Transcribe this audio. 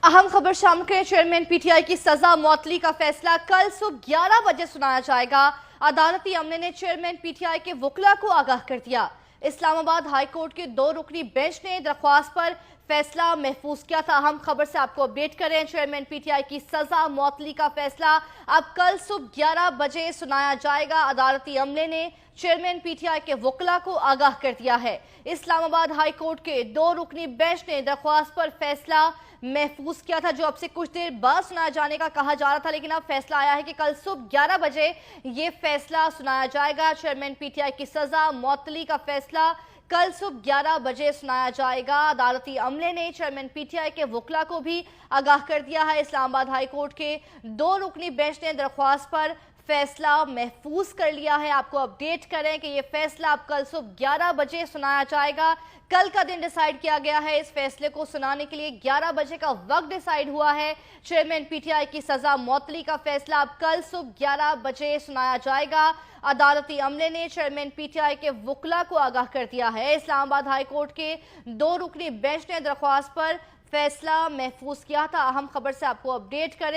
अहम खबर शामिल करें। चेयरमैन पीटीआई की सजा मुअत्तली का फैसला कल सुबह 11 बजे सुनाया जाएगा। अदालती अमले ने चेयरमैन पीटीआई के वकील को आगाह कर दिया। इस्लामाबाद हाई कोर्ट के 2 रुकनी बेंच ने दरख्वास्त पर फैसला महफूज किया था। अहम खबर से आपको अपडेट करें। चेयरमैन पीटीआई की सजा मुअत्तली का फैसला अब कल सुबह 11 बजे सुनाया जाएगा। अदालती अमले ने चेयरमैन पीटीआई के वकील को आगाह कर दिया है। इस्लामाबाद हाई कोर्ट के 2 रुकनी बेंच ने दरख्वास्त पर फैसला महफूज किया था, जो अब से कुछ देर बाद सुनाया जाने का कहा जा रहा था, लेकिन अब फैसला आया है कि कल सुबह 11 बजे ये फैसला सुनाया जाएगा। चेयरमैन पीटीआई की सजा मुअत्तली का फैसला कल सुबह 11 बजे सुनाया जाएगा। अदालती अमले ने चेयरमैन पीटीआई के वकील को भी आगाह कर दिया है। इस्लामाबाद हाई कोर्ट के 2 रुकनी बेंच ने दरख्वास्त पर फैसला महफूज कर लिया है। आपको अपडेट करें कि ये फैसला अब कल सुबह 11 बजे सुनाया जाएगा। कल का दिन डिसाइड किया गया है। इस फैसले को सुनाने के लिए 11 बजे का वक्त डिसाइड हुआ है। चेयरमैन पीटीआई की सजा मुअत्तली का फैसला अब कल सुबह 11 बजे सुनाया जाएगा। अदालती अमले ने चेयरमैन पीटीआई के वकील को आगाह कर दिया है। इस्लामाबाद हाई कोर्ट के 2 रुकनी बेंच ने दरख्वास्त पर फैसला महफूज किया था। अहम खबर से आपको अपडेट करें।